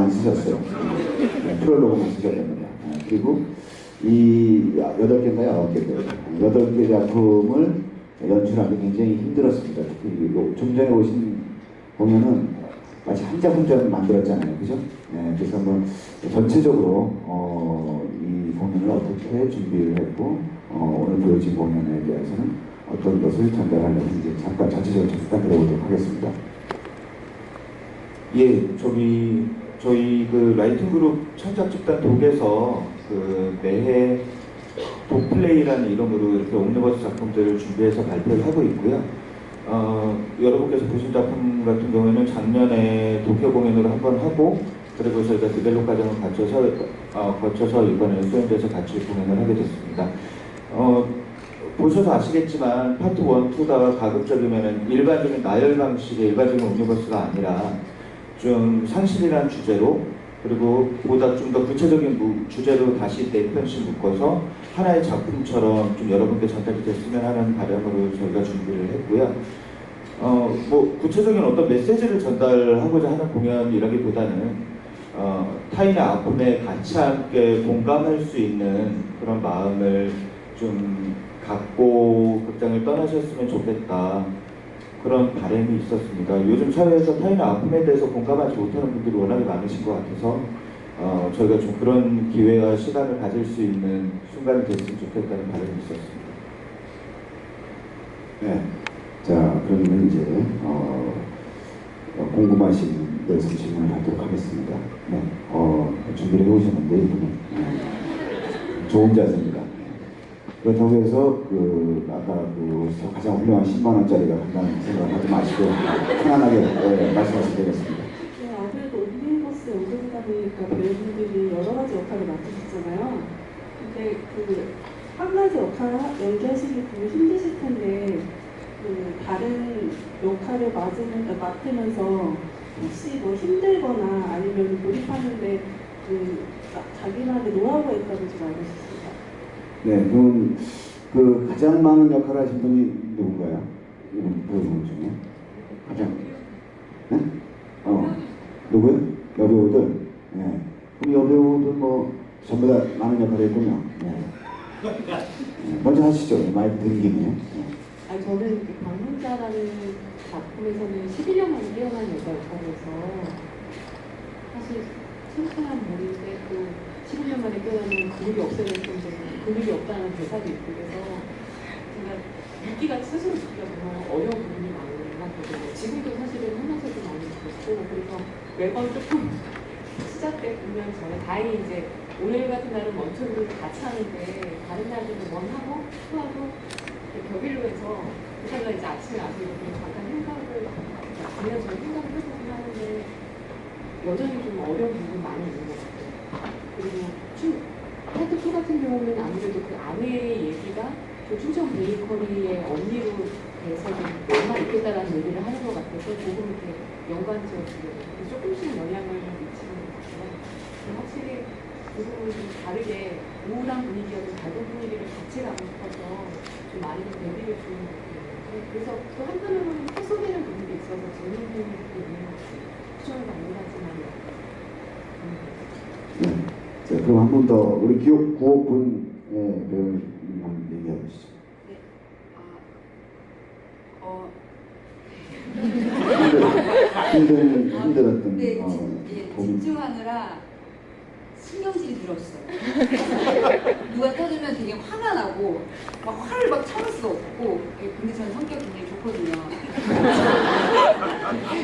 로고만 쓰셨어요. 프롤로그만 쓰셨답니다. 그리고 이 8개인가요? 9개인가요? 8개 작품을 연출하기 굉장히 힘들었습니다. 특히 좀 전에 오신 공연은 마치 한 작품처럼 만들었잖아요. 그죠? 네, 그래서 한번 전체적으로 이 공연을 어떻게 준비를 했고 오늘 보여진 공연에 대해서는 어떤 것을 전달하려는지 잠깐 전체적으로 좀 부탁드려보도록 하겠습니다. 예, 저희 그 라이팅 그룹 창작 집단 독에서 그 매해 독플레이라는 이름으로 이렇게 옴니버스 작품들을 준비해서 발표를 하고 있고요. 여러분께서 보신 작품 같은 경우에는 작년에 도쿄 공연으로 한번 하고, 그리고 저희가 디벨롭 과정을 거쳐서 이번에 수행돼서 같이 공연을 하게 됐습니다. 보셔서 아시겠지만 파트 1, 2가 가급적이면 일반적인 나열 방식의 일반적인 옴니버스가 아니라 좀 상실이라는 주제로, 그리고 보다 좀 더 구체적인 주제로 다시 4편씩 묶어서 하나의 작품처럼 좀 여러분께 전달이 됐으면 하는 바람으로 저희가 준비를 했고요. 뭐 구체적인 어떤 메시지를 전달하고자 하는 공연이라기보다는 타인의 아픔에 같이 함께 공감할 수 있는 그런 마음을 좀 갖고 극장을 떠나셨으면 좋겠다, 그런 바람이 있었습니다. 요즘 사회에서 타인의 아픔에 대해서 공감하지 못하는 분들이 워낙에 많으신 것 같아서 저희가 좀 그런 기회와 시간을 가질 수 있는 순간이 됐으면 좋겠다는 바람이 있었습니다. 네. 자, 그러면 이제 궁금하신 데서 질문을 하도록 하겠습니다. 네. 준비를 해오셨는데 이분은 좋은 자세입니다. 그렇다고 해서 아까 가장 훌륭한 10만 원짜리가 간다는 생각하지 마시고 편안하게 말씀하시면 되겠습니다. 네, 아무래도 옴니버스 연극이다 보니까 배우분들이 여러 가지 역할을 맡으셨잖아요. 근데 한 가지 역할을 연기하시기 되게 힘드실 텐데 다른 역할을 맡으면서 혹시 뭐 힘들거나 아니면 몰입하는데 자기만의 노하우가 있다고 좀 알고 싶습니다. 네, 그럼 가장 많은 역할을 하신 분이 누군가요? 이분 배우분 중에 가장 네? 누구요? 여배우들. 네. 그럼 여배우들 뭐 전부 다 많은 역할을 했군요. 네. 네. 먼저 하시죠. 마이크 드린 김에. 네. 저는 방문자라는 작품에서는 11년 만에 깨어난 여자 역할이어서 사실 창피한 몸인데 또 11년 만에 깨어나면 근육이 없어졌을 정도로 근육이 없다는 대사도 있고, 그래서 제가 믿기가 스스로 믿기가 정말 어려운 부분이 많았거든요. 지금도 사실은 하면서도 많이 그렇고, 그래서 매번 조금 시작 때 보면 저는 다행히 이제 오늘 같은 날은 원투를 같이 하는데 다른 날들은 원하고 투하고 격일로해서 그사가 이제 아침에 와서 이렇게 잠깐 생각을 그냥 저는 생각을 해보긴 하는데 여전히 좀 어려운 부분이 많이 있는 것 같아요. 그리고 파트 2 같은 경우는 아무래도 그 아내의 얘기가 그 충청 베이커리의 언니로 돼서 좀 얼마 있겠다라는 얘기를 하는 것 같아서 조금 이렇게 연관지어지고 조금씩 영향을 미치는 것 같아요. 확실히 그 부분은 좀 다르게 우울한 분위기여도 밝은 분위기를 같이 가고 싶어서 좀 많이 대비를 주는 것 같아요. 그래서 또 한편으로는 해소되는 부분도 있어서 재밌는 부분도 있는 것 같아요. 추천을 많이 하지만 네. 자, 그럼 한 번 더 우리 구옥군 배우님 한번 얘기해 보시죠. 힘들었던 집중하느라 신경질이 들었어요. 누가 떠들면 되게 화가 나고 막 화를 막 참을 수가 없고, 근데 저는 성격이 굉장히 좋거든요.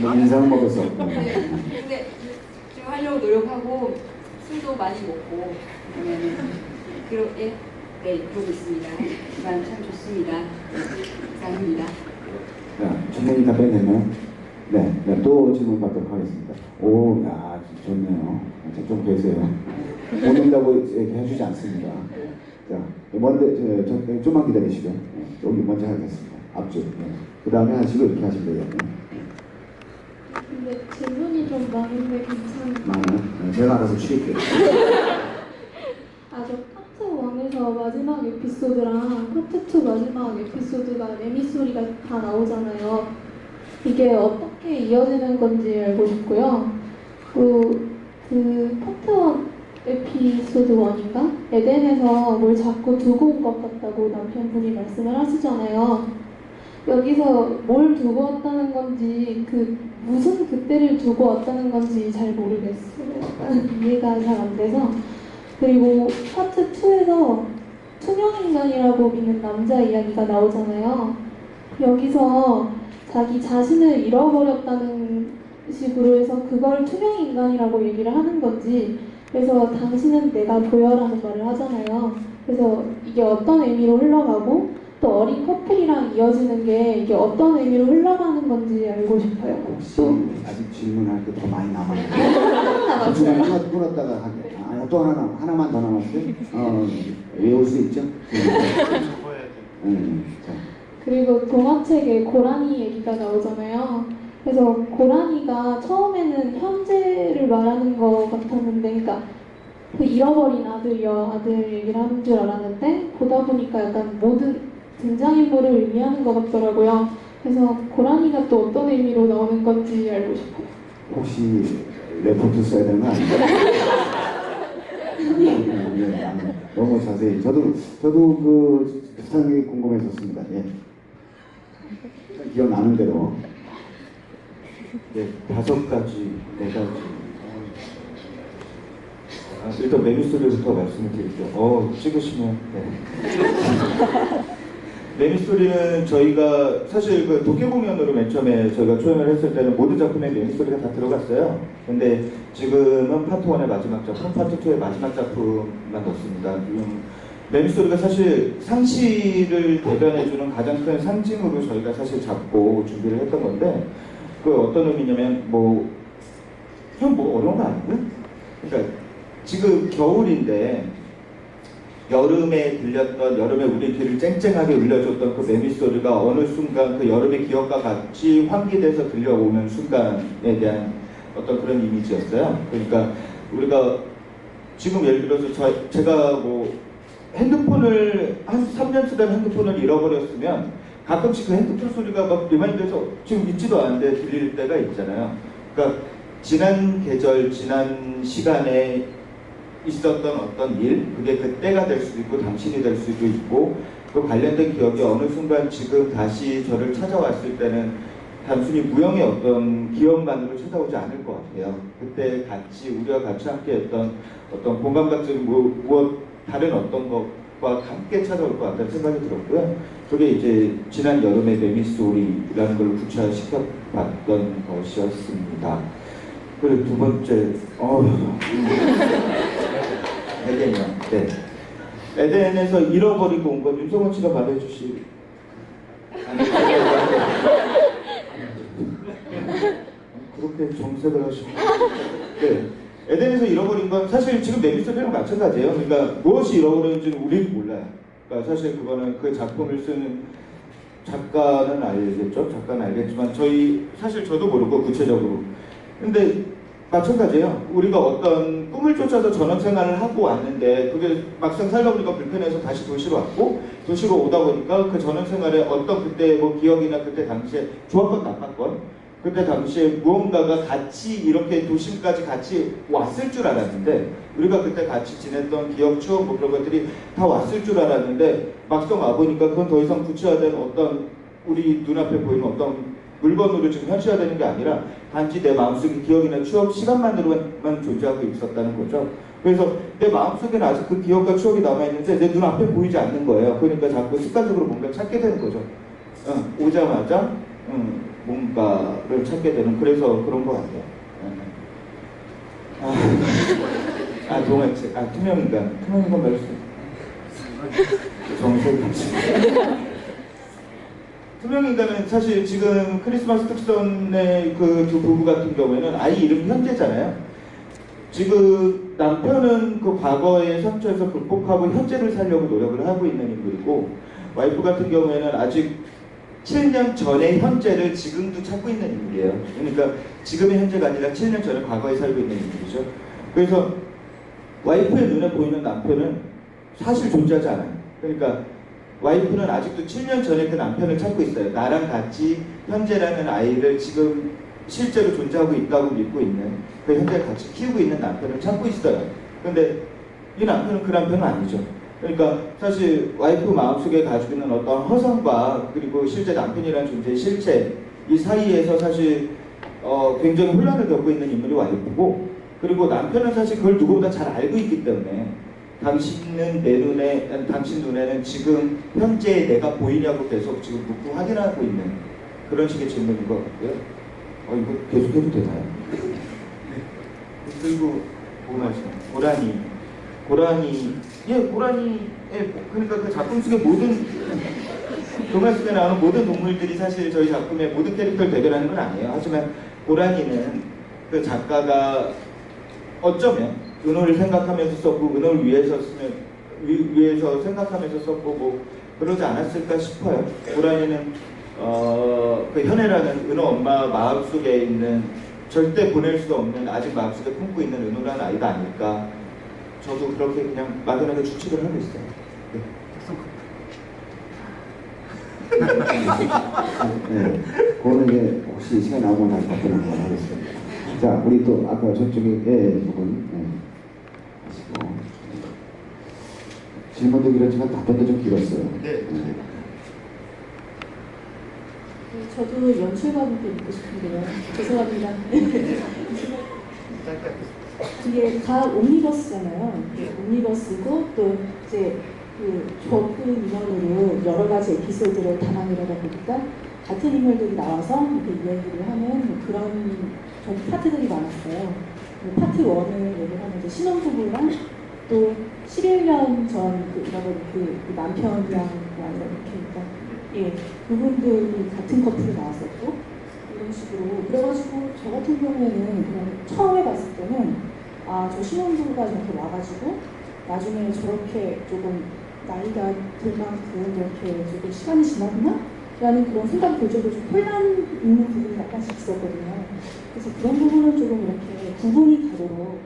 너무 인상 먹었어. 네. 근데 집중하려고 노력하고 술도 많이 먹고 그러면 그러고 있습니다. 참 좋습니다. 감사합니다. 자, 준비는 답변됐나요? 네, 또 질문 받도록 하겠습니다. 오, 야, 좋네요. 좀 계세요. 못 온다고 이렇게 해주지 않습니다. 자, 먼저, 좀만 기다리시고요. 네, 여기 먼저 하겠습니다. 앞쪽. 네. 그 다음에 하시고 이렇게 하시면 되겠네요. 근데 질문이 좀 많은데 괜찮아요? 많아요? 네, 제가 알아서 추릴게요. 저 파트 1에서 마지막 에피소드랑 파트 2 마지막 에피소드가 레미 소리가 다 나오잖아요. 이게 어떻게 이어지는 건지 알고 싶고요. 그 파트 1 에피소드 1인가? 에덴에서 뭘 자꾸 두고 온 것 같다고 남편분이 말씀을 하시잖아요. 여기서 뭘 두고 왔다는 건지 무슨 그때를 두고 왔다는 건지 잘 모르겠어요. 약간 이해가 잘 안 돼서. 그리고 파트 2에서 투명인간이라고 믿는 남자 이야기가 나오잖아요. 여기서 자기 자신을 잃어버렸다는 식으로 해서 그걸 투명인간이라고 얘기를 하는 건지, 그래서 당신은 내가 보여라는 말을 하잖아요. 그래서 이게 어떤 의미로 흘러가고 또 어린 커플이랑 이어지는 게 이게 어떤 의미로 흘러가는 건지 알고 싶어요. 혹시 아직 질문할 게 더 많이 남았나요? 남았어요. 중간에 끊었다가 하게. 아, 또 하나만 더 남았어요? 외울 수 있죠? 자. 그리고 동화책에 고라니 얘기가 나오잖아요. 그래서 고라니가 처음에는 현재를 말하는 것 같았는데, 그러니까 그 잃어버린 아들 얘기를 하는 줄 알았는데 보다 보니까 약간 모든 등장인물을 의미하는 것 같더라고요. 그래서 고라니가 또 어떤 의미로 나오는 건지 알고 싶어요. 혹시 레포트 써야 되는 거 아닌가요? 너무 자세히. 저도 그 비슷한 게 궁금했었습니다. 예. 기억나는 대로. 네, 5가지, 4가지. 일단 매미스토리부터 말씀을 드릴게요. 찍으시면. 네. 매미스토리는 저희가 사실 그 도쿄 공연으로 맨 처음에 저희가 초연을 했을 때는 모든 작품에 매미스토리가 다 들어갔어요. 근데 지금은 파트 1의 마지막 작품, 파트 2의 마지막 작품만 넣습니다. 매미스토리가 사실 상시를 대변해주는 가장 큰 상징으로 저희가 사실 잡고 준비를 했던 건데, 그 어떤 의미냐면 그냥 어려운 거 아니고요? 그러니까 지금 겨울인데 여름에 우리 귀를 쨍쨍하게 울려줬던 그 매미소리가 어느 순간 그 여름의 기억과 같이 환기돼서 들려오는 순간에 대한 어떤 그런 이미지였어요. 그러니까 우리가 지금 예를 들어서 제가 핸드폰을 한 3년 쓰던 핸드폰을 잃어버렸으면 가끔씩 그 핸드폰 소리가 막 리마인드해서 지금 있지도 않은데 들릴 때가 있잖아요. 그러니까 지난 계절, 지난 시간에 있었던 어떤 일, 그게 그때가 될 수도 있고 당신이 될 수도 있고, 그 관련된 기억이 어느 순간 지금 다시 저를 찾아왔을 때는 단순히 무형의 어떤 기억만으로 찾아오지 않을 것 같아요. 그때 우리와 같이 함께했던 어떤 공감 같은 무엇 다른 어떤 것과 함께 찾아올 것 같다는 생각이 들었고요. 그게 이제 지난 여름의 매미소리라는 걸 구체화시켜봤던 것이었습니다. 그리고 두 번째, 에덴이요. 네. 에덴에서 잃어버리고 온 건 윤성원 씨가 말해주시. 그렇게 정색을 하시고. 네. 에덴에서 잃어버린 건 사실 지금 매미소리랑 마찬가지예요. 그러니까 무엇이 잃어버렸는지는 우리도 몰라요. 그러니까 사실 그거는 그 작품을 쓰는 작가는 알겠죠? 작가는 알겠지만 사실 저도 모르고 구체적으로. 근데 마찬가지예요. 우리가 어떤 꿈을 쫓아서 전원생활을 하고 왔는데 그게 막상 살다 보니까 불편해서 다시 도시로 왔고, 도시로 오다 보니까 그 전원생활에 어떤 그때 기억이나 그때 당시에 좋았건 나빴건 그때 당시에 무언가가 같이 이렇게 도심까지 같이 왔을 줄 알았는데, 우리가 그때 같이 지냈던 기억, 추억 그런 것들이 다 왔을 줄 알았는데 막상 와보니까 그건 더 이상 구체화된 어떤 우리 눈앞에 보이는 어떤 물건으로 지금 현실화되는 게 아니라 단지 내 마음속에 기억이나 추억, 시간만으로만 존재하고 있었다는 거죠. 그래서 내 마음속에는 아직 그 기억과 추억이 남아있는데 내 눈앞에 보이지 않는 거예요. 그러니까 자꾸 습관적으로 뭔가를 찾게 되는 거죠. 오자마자 뭔가를 찾게 되는, 그래서 그런 것 같아요. 동화책, 투명인간 말씀. 정색하지. 투명인간은 사실 지금 크리스마스 특선의 그 두 부부 같은 경우에는 아이 이름이 현재잖아요. 지금 남편은 그 과거의 상처에서 극복하고 현재를 살려고 노력을 하고 있는 인물이고, 와이프 같은 경우에는 아직 7년 전의 현재를 지금도 찾고 있는 인물이에요. 그러니까 지금의 현재가 아니라 7년 전에 과거에 살고 있는 인물이죠. 그래서 와이프의 눈에 보이는 남편은 사실 존재하지 않아요. 그러니까 와이프는 아직도 7년 전에 그 남편을 찾고 있어요. 나랑 같이 현재라는 아이를 지금 실제로 존재하고 있다고 믿고 있는 그 현재 같이 키우고 있는 남편을 찾고 있어요. 근데 이 남편은 그 남편은 아니죠. 그러니까 사실 와이프 마음속에 가지고 있는 어떤 허상과 그리고 실제 남편이라는 존재의 실체 이 사이에서 사실 굉장히 혼란을 겪고 있는 인물이 와이프고, 그리고 남편은 사실 그걸 누구보다 잘 알고 있기 때문에 당신은 내 눈에, 당신 눈에는 지금 현재 내가 보이냐고 계속 지금 묻고 확인하고 있는 그런 식의 질문인 것 같고요. 이거 계속해도 되나요? 그리고 뭐 말씀? 고라니, 그러니까 그 작품 속의 모든 동화 속에 나오는 모든 동물들이 사실 저희 작품의 모든 캐릭터를 대변하는 건 아니에요. 하지만 고라니는 그 작가가 어쩌면 은호를 생각하면서 썼고 은호를 위해서 생각하면서 썼고 뭐 그러지 않았을까 싶어요. 고라니는 그 현애라는 은호 엄마 마음속에 있는 절대 보낼 수 없는 아직 마음속에 품고 있는 은호라는 아이가 아닐까. 저도 그렇게 그냥 막연하게 추측을 하고 있어요. 네, 그거는 이제 혹시 시간 나오면 다시 답변을 한번 하겠습니다. 자, 우리 또 아까 저쪽에 부분 하시고 질문도 길었지만 답변도 좀 길었어요. 네. 저도 연출가분께 묻고 싶은데요. 죄송합니다. 이게 다 옴니버스잖아요. 옴니버스고 또 이제 그 조금 인원으로 여러 가지 에피소드를 담아내려다 보니까 같은 인물들이 나와서 이렇게 이야기를 하는 그런 좀 파트들이 많았어요. 파트 1을 예를 하면 이제 신혼부부랑 또 11년 전 그 남편이랑 이렇게 예, 그분들이 같은 커플이 나왔었고 이런 식으로 그래가지고 저 같은 경우에는 그냥 처음에 봤을 때는 저 신혼부부가 이렇게 와가지고 나중에 저렇게 조금 나이가 들 만큼 이렇게 조금 시간이 지났나? 라는 그런 생각이 들 정도로 좀 혼란 있는 부분이 약간씩 있었거든요. 그래서 그런 부분은 조금 이렇게 구분이 가도록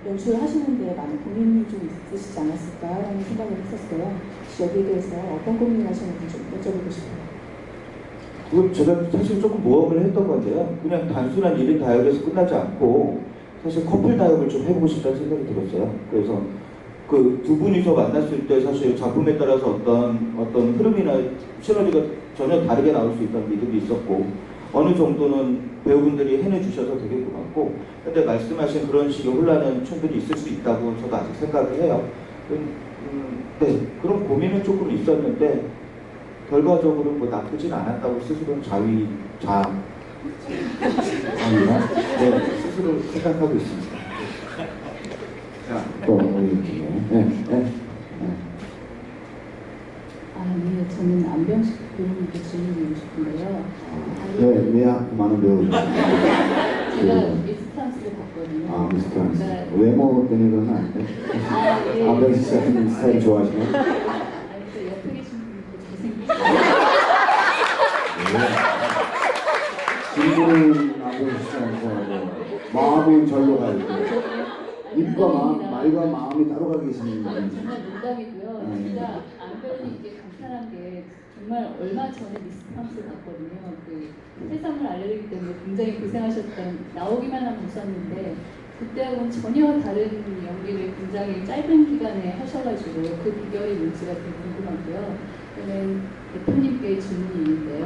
연출을 하시는데 많은 고민이 좀 있으시지 않았을까라는 생각을 했었어요. 혹시 여기에 대해서 어떤 고민을 하셨는지 좀 여쭤보고 싶어요. 그건 제가 사실 조금 모험을 했던 건데요. 그냥 단순한 1인 다이어리에서 끝나지 않고 사실 커플 다이어리를 좀 해보고 싶다는 생각이 들었어요. 그래서 그 두 분이서 만났을 때 사실 작품에 따라서 어떤 흐름이나 시너지가 전혀 다르게 나올 수 있다는 믿음이 있었고 어느 정도는 배우분들이 해내주셔서 되게 고맙고, 근데 말씀하신 그런 식의 혼란은 충분히 있을 수 있다고 저도 아직 생각을 해요. 네, 그런 고민은 조금 있었는데 결과적으로 뭐 나쁘진 않았다고 스스로는 자의가 네, 스스로 생각하고 있습니다. 자, 또 우리 네, 저는 안병식 배우님께 질문드리고 싶은데요. 왜 많은 배우? 제가 미스 프랑스를 봤거든요. 미스 프랑스. 그러니까 외모 때문에 그런 건 아닌데? 예. 안병식 씨 같은 스타일 좋아하시나요? 또 옆에 계신 분도 잘생기시고 질문은 안병식 씨한테 마음은 절로 가 있고 입과 말과 마음이 따로 가 계시는 분이죠. 정말 농담이고요. 진짜 안병이 이게 감탄한 게 정말 얼마 전에 미스 프랑스를 봤거든요. 그 세상을 알려주기 때문에 굉장히 고생하셨던, 나오기만 하면 웃었는데 그때하고는 전혀 다른 연기를 굉장히 짧은 기간에 하셔가지고 그 비결이 뭔지가 되게 궁금하고요. 저는 대표님께 질문이 있는데요.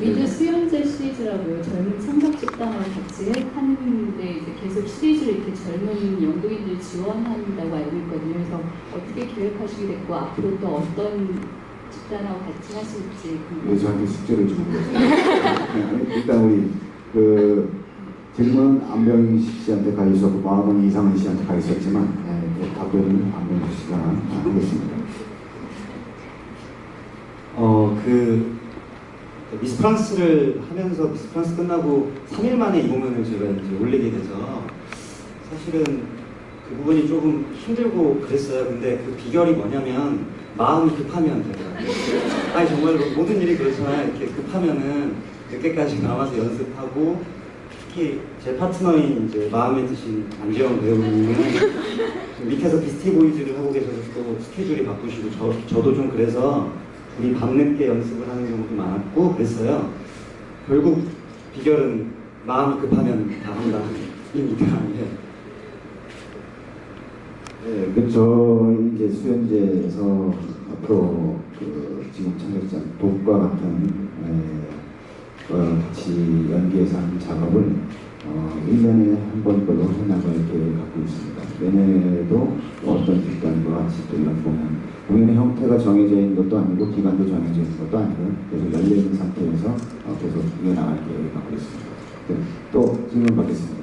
미드 수영제 시리즈라고 젊은 삼각집단하고 같이 하는데 이제 계속 시리즈를 이렇게 젊은 연구인들 지원한다고 알고 있거든요. 그래서 어떻게 기획하시게 됐고 앞으로 또 어떤 집단하고 같이 하실지 왜 저한테 숙제를 주는 거죠? 일단 우리 그 질문은 안병식 씨한테 가 있었고 마음은 이상은 씨한테 가 있었지만 답변은 안병식 씨가 하겠습니다. 미스 프랑스를 하면서 미스 프랑스 끝나고 3일 만에 이 공연을 제가 이제 올리게 돼서 사실은 그 부분이 조금 힘들고 그랬어요. 근데 그 비결이 뭐냐면 마음이 급하면 되더라고요. 아니 정말 모든 일이 그렇잖아요. 이렇게 급하면은 늦게까지 남아서 연습하고, 특히 제 파트너인 이제 마음에 드신 안재원 배우님은 밑에서 비스티 보이즈를 하고 계셔서 또 스케줄이 바쁘시고 저도 좀 그래서 우리 밤늦게 연습을 하는 경우도 많았고 그랬어요. 결국 비결은 마음이 급하면 다 한다입니다. 예. 네, 그저 이제 수연제에서 앞으로 지금 창작자 독과 같은 같이 연기해서 하는 작업을 1년에 한 번 걸로 해나갈 계획을 갖고 있습니다. 내년에도 어떤 기간과 같이 또 이런 공연의 형태가 정해져 있는 것도 아니고 기간도 정해져 있는 것도 아니고 계속 열려있는 상태에서 계속 이어나갈 계획을 갖고 있습니다. 네, 또 질문 받겠습니다.